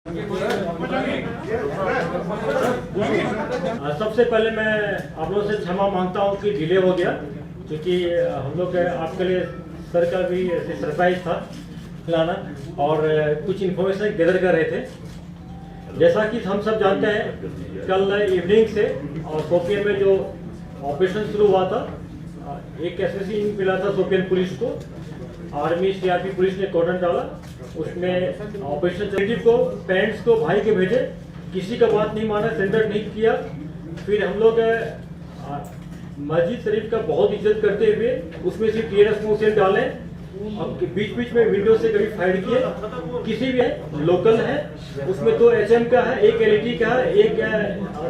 सबसे पहले मैं आप लोगों से क्षमा मांगता हूं कि डिले हो गया, क्योंकि हम लोग आपके लिए सर का भी सरप्राइज था खिलाना और कुछ इन्फॉर्मेशन गैदर कर रहे थे। जैसा कि हम सब जानते हैं, कल इवनिंग से और शोपियां में जो ऑपरेशन शुरू हुआ था, एक एसएससी मिला था शोपियां पुलिस को। आर्मी सीआरपी पुलिस ने कॉर्डन डाला, उसमें ऑपरेशन को पेरेंट्स को भाई के भेजे, किसी का बात नहीं माना, सेंडर नहीं किया। फिर हम लोग मस्जिद शरीफ का बहुत इज्जत करते हुए उसमें से टीयर स्मोक डाले, बीच बीच में विंडो से कभी फायर किए। किसी भी है लोकल है, उसमें 2 HM का है, 1 LET का है,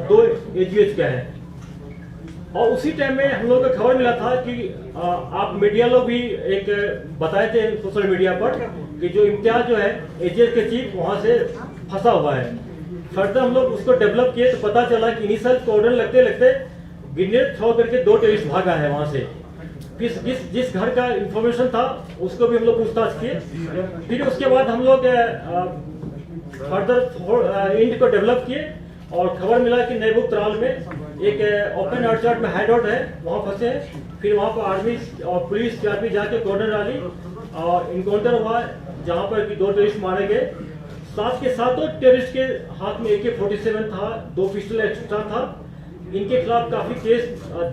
2 AGH का है। और उसी टाइम में हम लोग को खबर मिला था कि आप मीडिया लोग भी एक बताए थे सोशल मीडिया पर कि जो इम्तियाज जो है AGH के चीफ वहां से फंसा हुआ है। फर्दर हम लोग उसको डेवलप किए तो पता चला कि इनिशियल कॉर्डन लगते लगते ग्रेनेड थ्रो करके 2 टेररिस्ट भागा है वहां से। जिस घर का इंफॉर्मेशन था उसको भी हम लोग पूछताछ किए। फिर उसके बाद हम लोग फर्दर इंड को डेवलप किए और खबर मिला कि नेबुक त्राल में एक ओपन आर्चर्ड में हाइडआउट है, वहाँ फंसे हैं। फिर वहाँ पर आर्मी और पुलिस सीआरपी जाके कॉर्डन डाली और इनकाउंटर हुआ, जहाँ पर कि 2 टेररिस्ट मारे गए। साथ के साथ 2 टेररिस्ट के हाथ में AK-47 था, 2 पिस्टल एक्स्ट्रा था। इनके खिलाफ काफी केस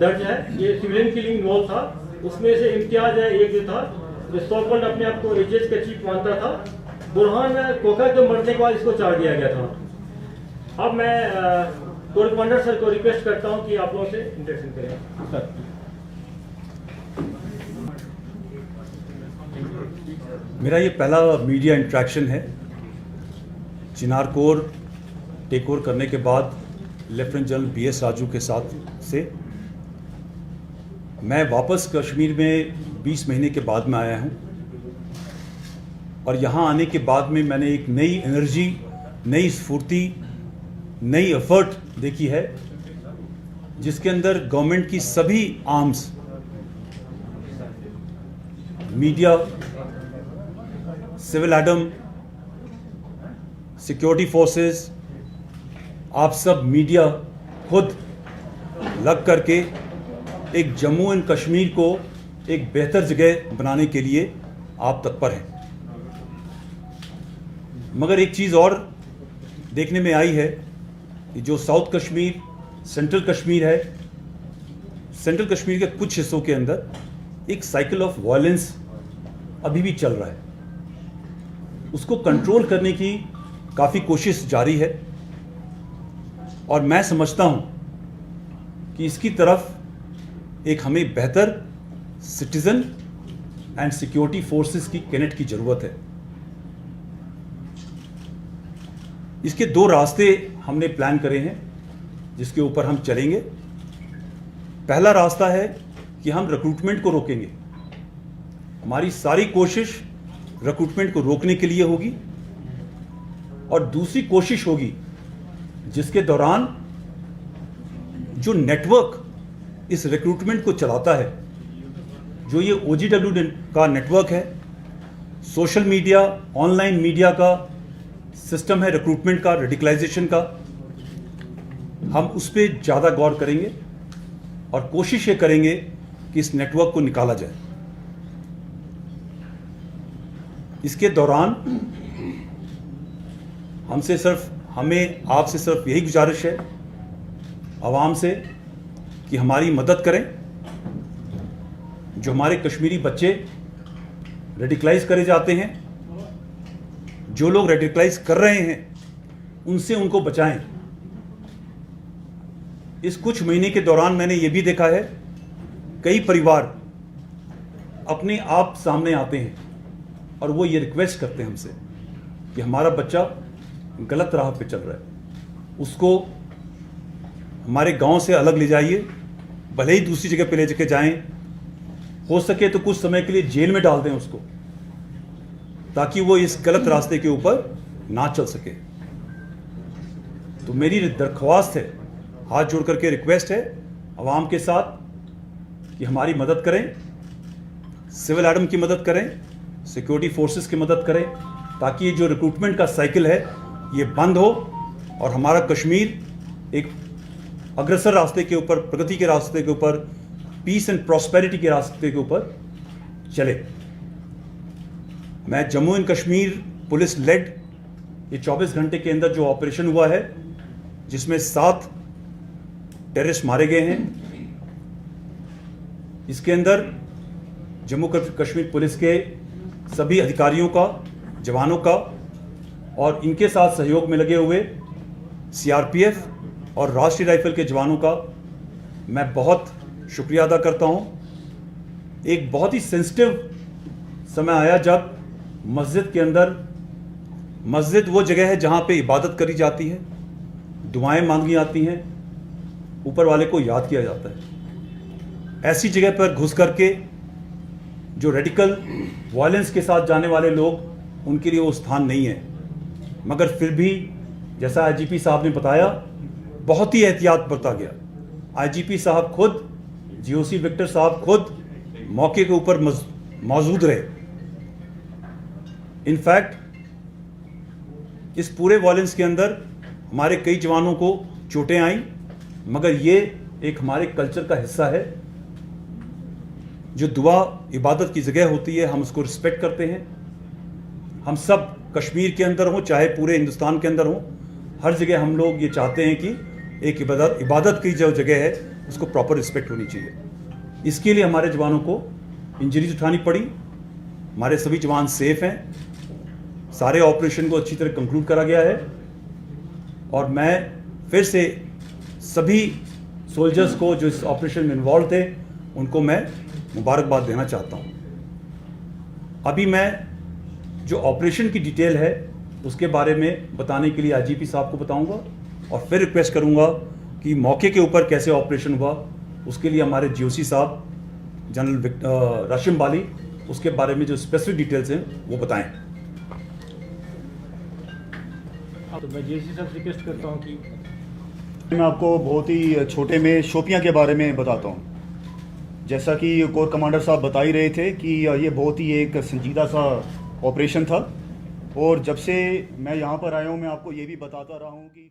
दर्ज है। ये सिविलियन किलिंग इन्वॉल्व था। उसमें से इम्तियाज है एक जो था, जो सॉकल्ड अपने आप को AGH का चीफ मानता था। बुरहान कोका के मरने के बाद इसको चार दिया गया था। अब मैं कोर कमांडर सर को रिक्वेस्ट करता हूं कि आप लोगों से इंटरेक्शन करें। सर, मेरा ये पहला मीडिया इंटरेक्शन है। चिनार कोर टेक ओवर करने के बाद लेफ्टिनेंट जनरल BS राजू के साथ से मैं वापस कश्मीर में 20 महीने के बाद में आया हूँ और यहाँ आने के बाद में मैंने एक नई एनर्जी, नई स्फूर्ति, नई एफर्ट देखी है, जिसके अंदर गवर्नमेंट की सभी arms, media, civil admin, security forces, आप सब मीडिया खुद लग करके एक जम्मू एंड कश्मीर को एक बेहतर जगह बनाने के लिए आप तत्पर हैं। मगर एक चीज़ और देखने में आई है कि जो साउथ कश्मीर, सेंट्रल कश्मीर है, सेंट्रल कश्मीर के कुछ हिस्सों के अंदर एक साइकिल ऑफ वायलेंस अभी भी चल रहा है। उसको कंट्रोल करने की काफ़ी कोशिश जारी है और मैं समझता हूं कि इसकी तरफ एक हमें बेहतर सिटीजन एंड सिक्योरिटी फोर्सेस की कैनेट की ज़रूरत है। इसके 2 रास्ते हमने प्लान करे हैं जिसके ऊपर हम चलेंगे। पहला रास्ता है कि हम रिक्रूटमेंट को रोकेंगे। हमारी सारी कोशिश रिक्रूटमेंट को रोकने के लिए होगी और दूसरी कोशिश होगी जिसके दौरान जो नेटवर्क इस रिक्रूटमेंट को चलाता है, जो ये OGW का नेटवर्क है, सोशल मीडिया, ऑनलाइन मीडिया का सिस्टम है, रिक्रूटमेंट का, रेडिकलाइजेशन का, हम उस पर ज़्यादा गौर करेंगे और कोशिश ये करेंगे कि इस नेटवर्क को निकाला जाए। इसके दौरान हमें आपसे सिर्फ यही गुजारिश है आवाम से कि हमारी मदद करें। जो हमारे कश्मीरी बच्चे रेडिकलाइज करे जाते हैं, जो लोग रेडिकलाइज कर रहे हैं, उनसे उनको बचाएं। इस कुछ महीने के दौरान मैंने ये भी देखा है, कई परिवार अपने आप सामने आते हैं और वो ये रिक्वेस्ट करते हैं हमसे कि हमारा बच्चा गलत राह पे चल रहा है, उसको हमारे गांव से अलग ले जाइए, भले ही दूसरी जगह पे ले जाके जाएं, हो सके तो कुछ समय के लिए जेल में डाल दें उसको, ताकि वो इस गलत रास्ते के ऊपर ना चल सके। तो मेरी दरख्वास्त है, हाथ जोड़ करके रिक्वेस्ट है आवाम के साथ कि हमारी मदद करें, सिविल एडम की मदद करें, सिक्योरिटी फोर्सेस की मदद करें, ताकि ये जो रिक्रूटमेंट का साइकिल है ये बंद हो और हमारा कश्मीर एक अग्रसर रास्ते के ऊपर, प्रगति के रास्ते के ऊपर, पीस एंड प्रॉस्पेरिटी के रास्ते के ऊपर चले। मैं Jammu and Kashmir police led ये 24 घंटे के अंदर जो ऑपरेशन हुआ है, जिसमें 7 टेररिस्ट मारे गए हैं, इसके अंदर जम्मू कश्मीर पुलिस के सभी अधिकारियों का, जवानों का और इनके साथ सहयोग में लगे हुए सीआरपीएफ और राष्ट्रीय राइफल के जवानों का मैं बहुत शुक्रिया अदा करता हूं। एक बहुत ही सेंसिटिव समय आया जब मस्जिद के अंदर, मस्जिद वो जगह है जहां पे इबादत करी जाती है, दुआएं मांगी जाती हैं, ऊपर वाले को याद किया जाता है। ऐसी जगह पर घुस करके जो रेडिकल वायलेंस के साथ जाने वाले लोग, उनके लिए वो स्थान नहीं है। मगर फिर भी जैसा आईजीपी साहब ने बताया, बहुत ही एहतियात बरता गया। आईजीपी साहब खुद, जीओसी विक्टर साहब खुद मौके के ऊपर मौजूद रहे। इनफैक्ट इस पूरे वायलेंस के अंदर हमारे कई जवानों को चोटें आई, मगर ये एक हमारे कल्चर का हिस्सा है। जो दुआ इबादत की जगह होती है, हम उसको रिस्पेक्ट करते हैं। हम सब कश्मीर के अंदर हों, चाहे पूरे हिंदुस्तान के अंदर हों, हर जगह हम लोग ये चाहते हैं कि एक इबादत की जो जगह है उसको प्रॉपर रिस्पेक्ट होनी चाहिए। इसके लिए हमारे जवानों को इंजरीज उठानी पड़ी। हमारे सभी जवान सेफ हैं। सारे ऑपरेशन को अच्छी तरह कंक्लूड करा गया है और मैं फिर से सभी सोल्जर्स को जो इस ऑपरेशन में इन्वॉल्व थे, उनको मैं मुबारकबाद देना चाहता हूं। अभी मैं जो ऑपरेशन की डिटेल है उसके बारे में बताने के लिए आईजीपी साहब को बताऊंगा और फिर रिक्वेस्ट करूंगा कि मौके के ऊपर कैसे ऑपरेशन हुआ उसके लिए हमारे जीओसी साहब जनरल राशिम बाली उसके बारे में जो स्पेसिफिक डिटेल्स हैं वो बताएं। तो मैं जीओसी साहब से रिक्वेस्ट करता हूँ कि मैं आपको बहुत ही छोटे में शोपियां के बारे में बताता हूं। जैसा कि कोर कमांडर साहब बता ही रहे थे कि ये बहुत ही एक संजीदा सा ऑपरेशन था और जब से मैं यहां पर आया हूं मैं आपको ये भी बताता रहा हूं कि